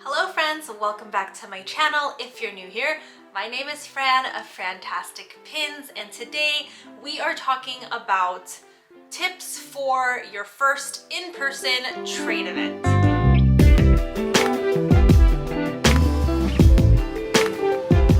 Hello friends, welcome back to my channel. If you're new here, my name is Fran of Frantastic Pins, and today we are talking about tips for your first in-person trade event.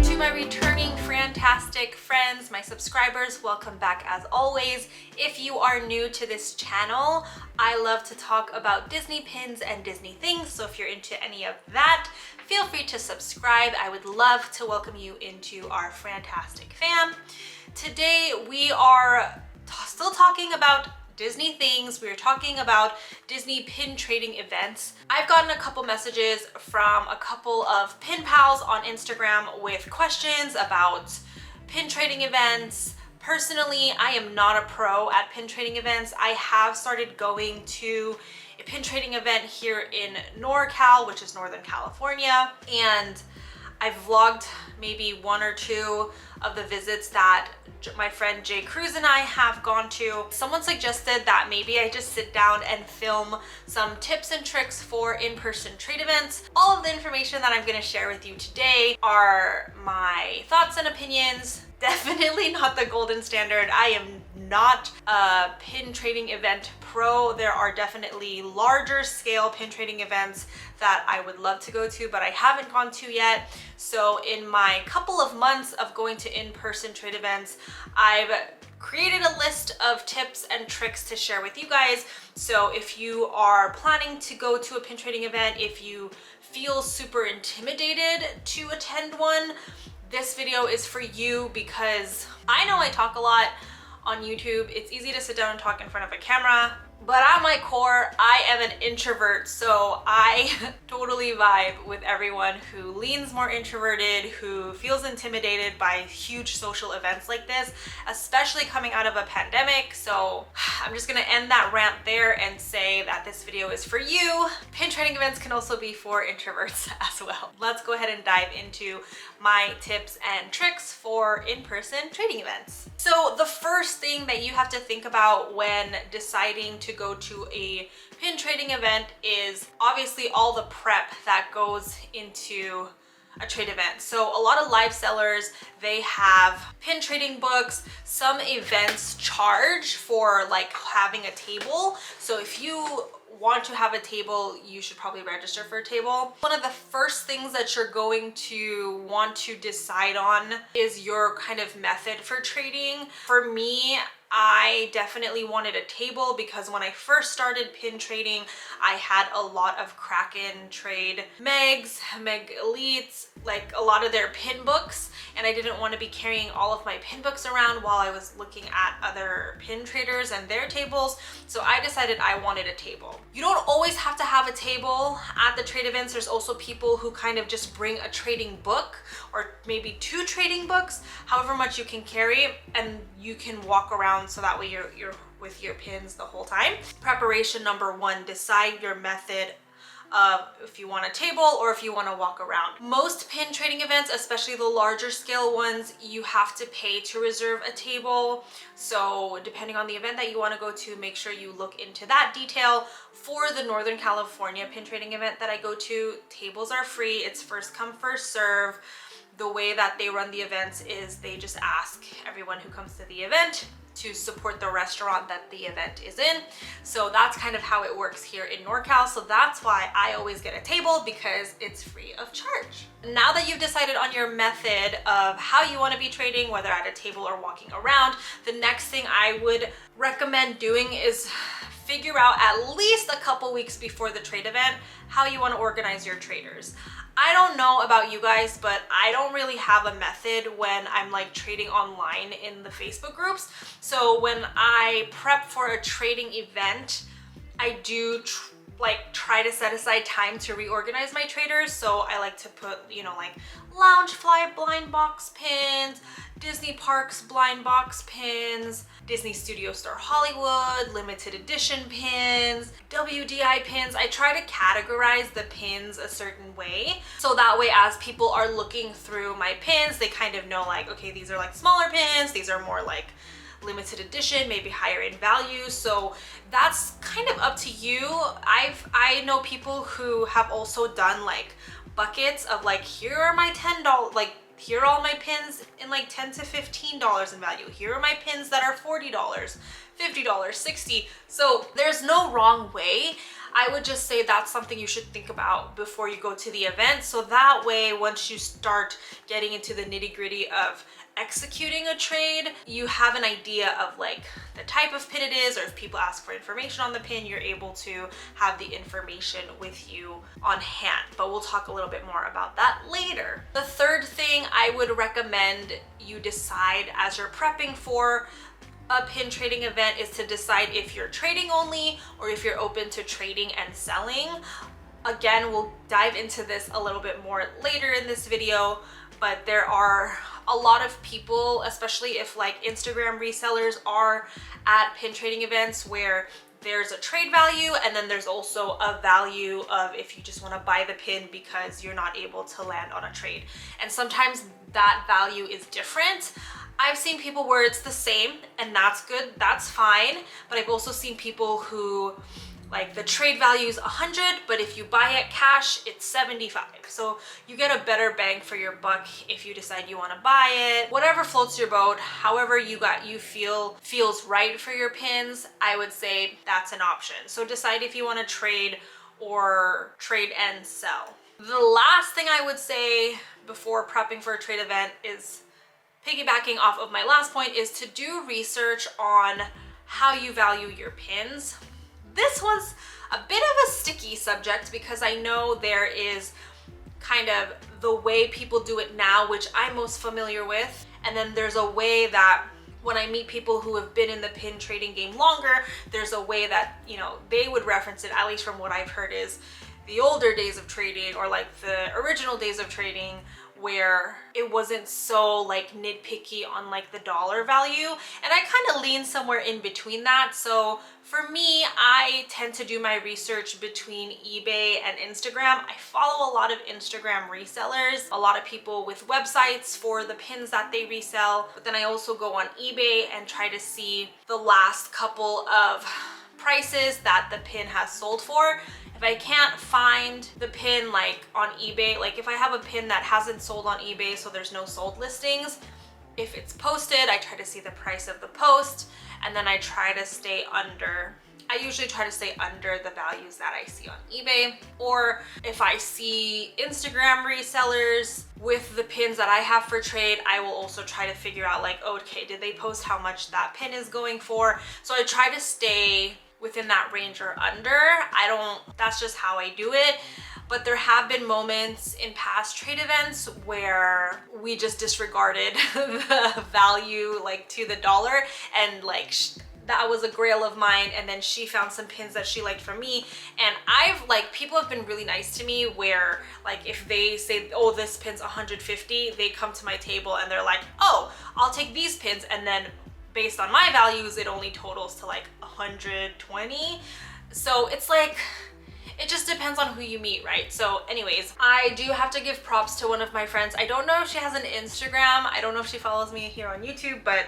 To my returning Frantastic friends, my subscribers, welcome back as always. If you are new to this channel, I love to talk about Disney pins and Disney things, so if you're into any of that, feel free to subscribe. I would love to welcome you into our Frantastic fam. Today we are still talking about Disney things. We're talking about Disney pin trading events. I've gotten a couple messages from a couple of pin pals on Instagram with questions about pin trading events. Personally, I am not a pro at pin trading events. I have started going to a pin trading event here in NorCal, which is Northern California, and I've vlogged maybe one or two of the visits that my friend Jay Cruz and I have gone to. Someone suggested that maybe I just sit down and film some tips and tricks for in-person trade events. All of the information that I'm going to share with you today are my thoughts and opinions. Definitely not the golden standard. I am not a pin trading event pro. There are definitely larger scale pin trading events that I would love to go to, but I haven't gone to yet. So in my couple of months of going to in-person trade events, I've created a list of tips and tricks to share with you guys. So if you are planning to go to a pin trading event, if you feel super intimidated to attend one, this video is for you, because I know I talk a lot on YouTube. It's easy to sit down and talk in front of a camera, but at my core, I am an introvert, so I totally vibe with everyone who leans more introverted, who feels intimidated by huge social events like this, especially coming out of a pandemic. So I'm just gonna end that rant there and say that this video is for you. Pin trading events can also be for introverts as well. Let's go ahead and dive into my tips and tricks for in-person trading events. So the first thing that you have to think about when deciding to go to a pin trading event is obviously all the prep that goes into a trade event. So a lot of live sellers, they have pin trading books. Some events charge for like having a table. So if you want to have a table, you should probably register for a table. One of the first things that you're going to want to decide on is your kind of method for trading. For me, I definitely wanted a table because when I first started pin trading, I had a lot of Kraken trade Megs, Meg Elites, like a lot of their pin books, and I didn't want to be carrying all of my pin books around while I was looking at other pin traders and their tables. So I decided I wanted a table. You don't always have to have a table at the trade events. There's also people who kind of just bring a trading book or maybe two trading books, however much you can carry, and you can walk around so that way you're with your pins the whole time. Preparation number one, decide your method of if you want a table or if you want to walk around. Most pin trading events, especially the larger scale ones, you have to pay to reserve a table. So depending on the event that you want to go to, make sure you look into that detail. For the Northern California pin trading event that I go to, tables are free. It's first come, first serve. The way that they run the events is they just ask everyone who comes to the event to support the restaurant that the event is in. So that's kind of how it works here in NorCal. So that's why I always get a table, because it's free of charge. Now that you've decided on your method of how you want to be trading, whether at a table or walking around, the next thing I would recommend doing is figure out at least a couple weeks before the trade event how you want to organize your traders. I don't know about you guys, but I don't really have a method when I'm like trading online in the Facebook groups. So when I prep for a trading event, I do try to set aside time to reorganize my traders. So I like to put, like LOUNGEFLY blind box pins, Disney Parks blind box pins, Disney Studio Store Hollywood, limited edition pins, WDI pins. I try to categorize the pins a certain way, so that way as people are looking through my pins, they kind of know like, okay, these are like smaller pins, these are more like limited edition, maybe higher in value. So that's kind of up to you. I know people who have also done like buckets of like, here are my $10, like here are all my pins in like $10 to $15 in value. Here are my pins that are $40, $50, $60. So there's no wrong way. I would just say that's something you should think about before you go to the event. So that way, once you start getting into the nitty-gritty of executing a trade, you have an idea of like the type of pin it is, or if people ask for information on the pin, you're able to have the information with you on hand. But we'll talk a little bit more about that later. The third thing I would recommend you decide as you're prepping for a pin trading event is to decide if you're trading only or if you're open to trading and selling. Again, we'll dive into this a little bit more later in this video, but there are a lot of people, especially if like Instagram resellers are at pin trading events, where there's a trade value and then there's also a value of if you just want to buy the pin because you're not able to land on a trade. And sometimes that value is different. I've seen people where it's the same, and that's good, that's fine. But I've also seen people who like the trade value is 100, but if you buy it cash, it's 75. So you get a better bang for your buck if you decide you want to buy it. Whatever floats your boat, however you feel feels right for your pins, I would say that's an option. So decide if you want to trade or trade and sell. The last thing I would say before prepping for a trade event is, piggybacking off of my last point, is to do research on how you value your pins. This was a bit of a sticky subject because I know there is kind of the way people do it now, which I'm most familiar with. And then there's a way that when I meet people who have been in the pin trading game longer, there's a way that, you know, they would reference it, at least from what I've heard, is the older days of trading, or like the original days of trading, where it wasn't so like nitpicky on like the dollar value. And I kind of lean somewhere in between that. So for me, I tend to do my research between eBay and Instagram. I follow a lot of Instagram resellers, a lot of people with websites for the pins that they resell. But then I also go on eBay and try to see the last couple of prices that the pin has sold for. If I can't find the pin like on eBay, like if I have a pin that hasn't sold on eBay, so there's no sold listings, if it's posted, I try to see the price of the post, and then I try to stay under, I usually try to stay under the values that I see on eBay. Or if I see Instagram resellers with the pins that I have for trade, I will also try to figure out like, okay, did they post how much that pin is going for? So I try to stay within that range or under. That's just how I do it. But there have been moments in past trade events where we just disregarded the value like to the dollar, and like that was a grail of mine, and then she found some pins that she liked from me. And I've like, people have been really nice to me where like if they say, oh, this pin's 150, they come to my table and they're like, oh, I'll take these pins, and then based on my values, it only totals to like 120. So it's like, it just depends on who you meet, right? So anyways, I do have to give props to one of my friends. I don't know if she has an Instagram. I don't know if she follows me here on YouTube, but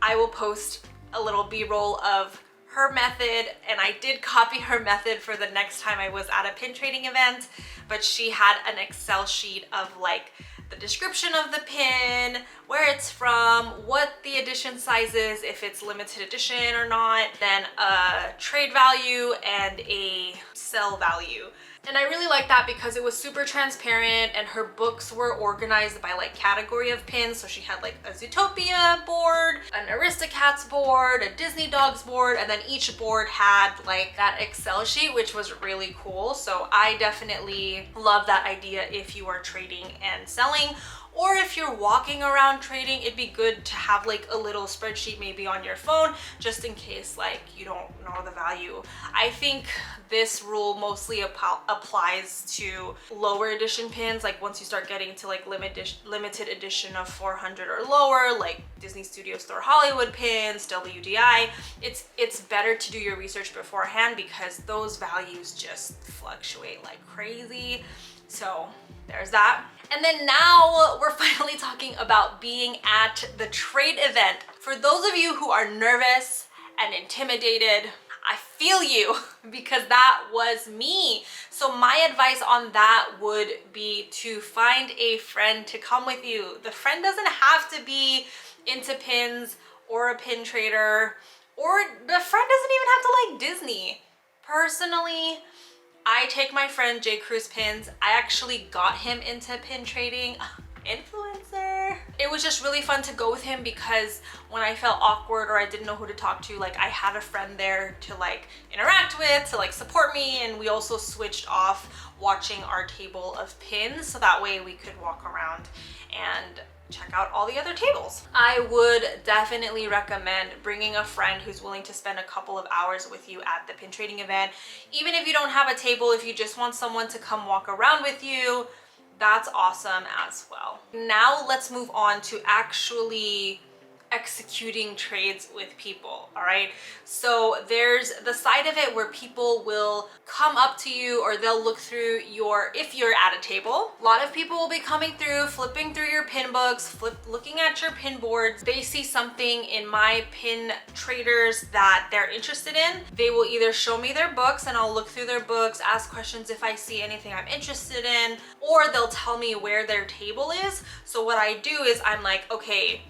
I will post a little B-roll of her method, and I did copy her method for the next time I was at a pin trading event. But she had an Excel sheet of like the description of the pin, where it's from, what the edition size is, if it's limited edition or not, then a trade value and a sell value. And I really like that because it was super transparent, and her books were organized by like category of pins. So she had like a Zootopia board, an Aristocats board, a Disney Dogs board, and then each board had like that Excel sheet, which was really cool. So I definitely love that idea if you are trading and selling. Or if you're walking around trading, it'd be good to have like a little spreadsheet maybe on your phone, just in case like you don't know the value. I think this rule mostly applies to lower edition pins. Like once you start getting to like limited edition of 400 or lower, like Disney Studio Store Hollywood pins, WDI, it's better to do your research beforehand because those values just fluctuate like crazy. So there's that. And then now we're finally talking about being at the trade event. For those of you who are nervous and intimidated, I feel you because that was me. So my advice on that would be to find a friend to come with you. The friend doesn't have to be into pins or a pin trader, or the friend doesn't even have to like Disney. Personally, I take my friend J. Cruz Pins. I actually got him into pin trading. Influencer. It was just really fun to go with him because when I felt awkward or I didn't know who to talk to, like I had a friend there to like interact with, to like support me, and we also switched off watching our table of pins so that way we could walk around and check out all the other tables. I would definitely recommend bringing a friend who's willing to spend a couple of hours with you at the pin trading event. Even if you don't have a table, if you just want someone to come walk around with you, that's awesome as well. Now let's move on to actually executing trades with people. All right, so there's the side of it where people will come up to you or they'll look through your, if you're at a table, a lot of people will be coming through, flipping through your pin books, looking at your pin boards. They see something in my pin traders that they're interested in. They will either show me their books and I'll look through their books, ask questions if I see anything I'm interested in, or they'll tell me where their table is. So what I do is I'm like, okay,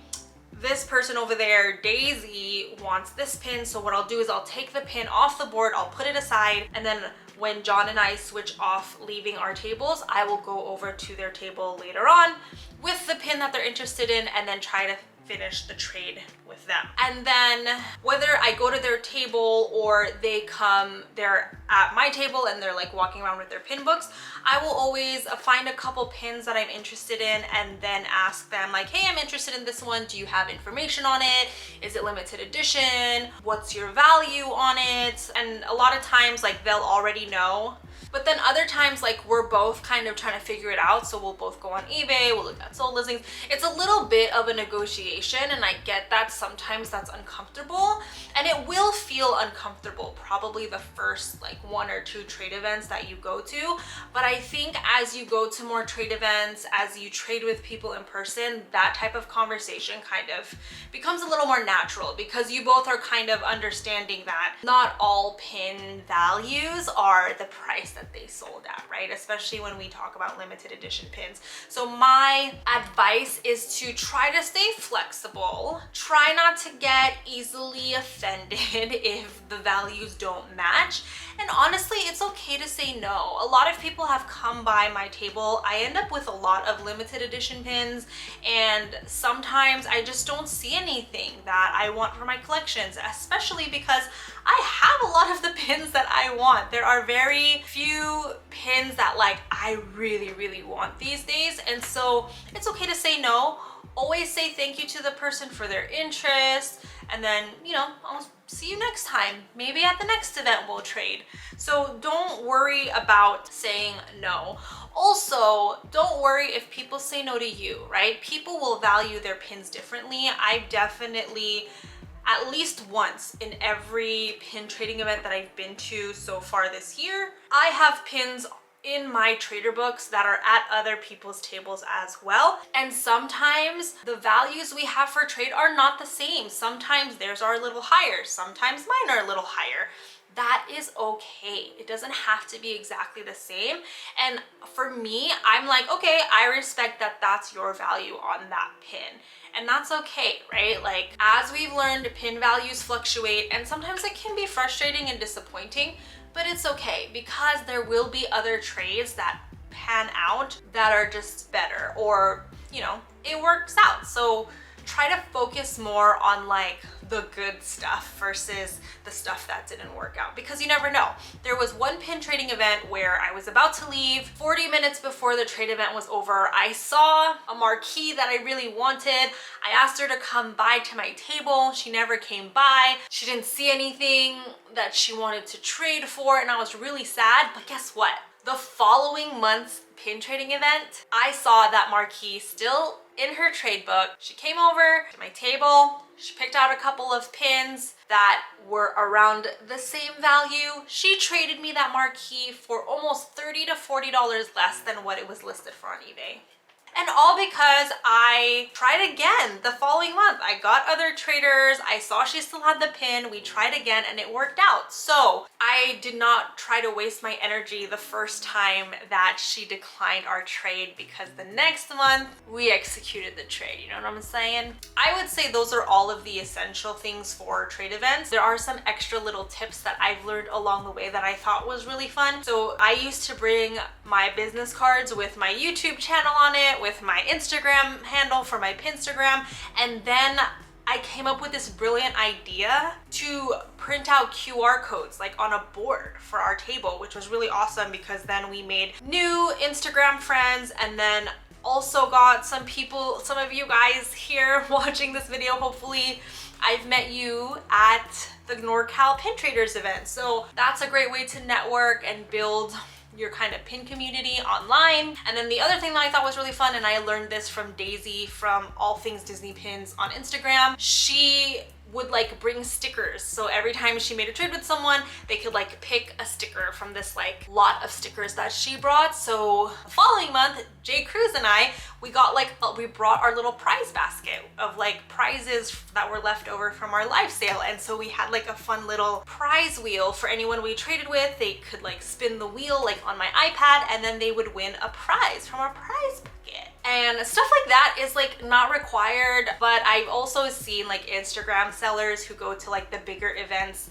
this person over there, Daisy, wants this pin. So what I'll do is I'll take the pin off the board, I'll put it aside, and then when John and I switch off leaving our tables, I will go over to their table later on with the pin that they're interested in and then try to finish the trade with them. And then whether I go to their table or they come, they're at my table and they're like walking around with their pin books, I will always find a couple pins that I'm interested in and then ask them like, hey, I'm interested in this one. Do you have information on it? Is it limited edition? What's your value on it? And a lot of times like they'll already know. But then other times, like we're both kind of trying to figure it out. So we'll both go on eBay, we'll look at sold listings. It's a little bit of a negotiation, and I get that sometimes that's uncomfortable, and it will feel uncomfortable probably the first like 1 or 2 trade events that you go to. But I think as you go to more trade events, as you trade with people in person, that type of conversation kind of becomes a little more natural because you both are kind of understanding that not all pin values are the price that they sold at, right? Especially when we talk about limited edition pins. So my advice is to try to stay flexible. Try not to get easily offended if the values don't match. And honestly, it's okay to say no. A lot of people have come by my table. I end up with a lot of limited edition pins, and sometimes I just don't see anything that I want for my collections, especially because I have a lot of the pins that I want. There are very few pins that like I really want these days, and so it's okay to say no. Always say thank you to the person for their interest, and then, you know, I'll see you next time. Maybe at the next event we'll trade. So don't worry about saying no. Also, don't worry if people say no to you, right? People will value their pins differently. I've definitely, at least once in every pin trading event that I've been to so far this year, I have pins in my trader books that are at other people's tables as well. And sometimes the values we have for trade are not the same. Sometimes theirs are a little higher, sometimes mine are a little higher. That is okay. It doesn't have to be exactly the same. And for me, I'm like, okay, I respect that that's your value on that pin. And that's okay, right? Like, as we've learned, pin values fluctuate, and sometimes it can be frustrating and disappointing, but it's okay because there will be other trades that pan out that are just better, or, you know, it works out. So try to focus more on like the good stuff versus the stuff that didn't work out, because you never know. There was one pin trading event where I was about to leave. 40 minutes before the trade event was over, I saw a marquee that I really wanted. I asked her to come by to my table. She never came by. She didn't see anything that she wanted to trade for, and I was really sad. But guess what? The following month's pin trading event, I saw that marquee still in her trade book. She came over to my table. She picked out a couple of pins that were around the same value. She traded me that marquee for almost $30 to $40 less than what it was listed for on eBay. And all because I tried again the following month. I got other traders, I saw she still had the pin, we tried again and it worked out. So I did not try to waste my energy the first time that she declined our trade, because the next month we executed the trade, you know what I'm saying? I would say those are all of the essential things for trade events. There are some extra little tips that I've learned along the way that I thought was really fun. So I used to bring my business cards with my YouTube channel on it, with my Instagram handle for my Pinstagram, and then I came up with this brilliant idea to print out QR codes like on a board for our table, which was really awesome because then we made new Instagram friends, and then also got some people, some of you guys here watching this video, hopefully I've met you at the NorCal Pin Traders event. So that's a great way to network and build your kind of pin community online. And then the other thing that I thought was really fun, and I learned this from Daisy from All Things Disney Pins on Instagram, she would like bring stickers. So every time she made a trade with someone, they could like pick a sticker from this like lot of stickers that she brought. So the following month, Jay Cruz and I, we got like, we brought our little prize basket of like prizes that were left over from our live sale. And so we had like a fun little prize wheel for anyone we traded with. They could like spin the wheel like on my iPad, and then they would win a prize from our prize bucket. And stuff like that is like not required, but I've also seen like Instagram sellers who go to like the bigger events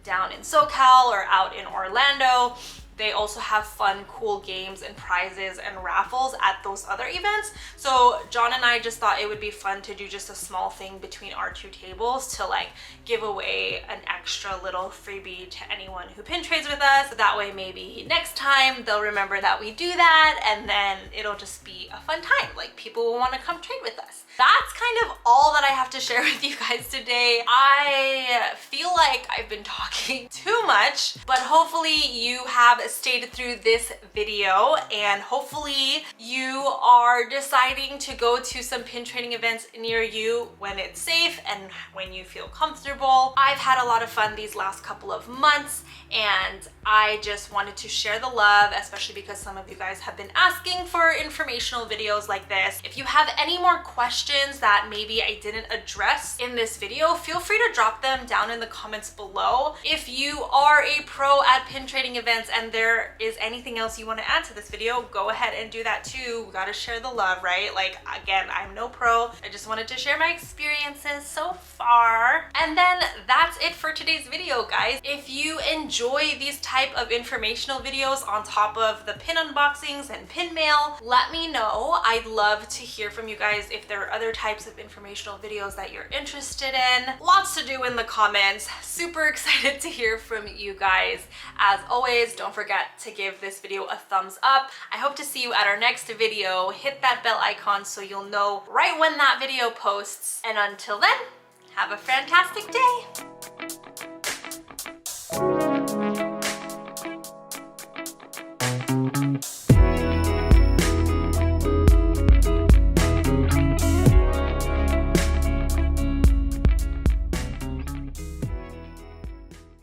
down in SoCal or out in Orlando. They also have fun, cool games and prizes and raffles at those other events. So John and I just thought it would be fun to do just a small thing between our two tables to like give away an extra little freebie to anyone who pin trades with us. That way maybe next time they'll remember that we do that, and then it'll just be a fun time. Like people will want to come trade with us. That's kind of all that I have to share with you guys today. I feel like I've been talking too much, but hopefully you have stayed through this video, and hopefully you are deciding to go to some pin trading events near you when it's safe and when you feel comfortable. I've had a lot of fun these last couple of months, and I just wanted to share the love, especially because some of you guys have been asking for informational videos like this. If you have any more questions that maybe I didn't address in this video, feel free to drop them down in the comments below. If you are a pro at pin trading events and there is anything else you want to add to this video, go ahead and do that too. We gotta share the love, right? Like, again, I'm no pro. I just wanted to share my experiences so far. And then that's it for today's video, guys. If you enjoy these type of informational videos on top of the pin unboxings and pin mail, let me know. I'd love to hear from you guys if there are other types of informational videos that you're interested in. Lots to do in the comments. Super excited to hear from you guys. As always, don't forget to give this video a thumbs up. I hope to see you at our next video. Hit that bell icon so you'll know right when that video posts. And until then, have a fantastic day.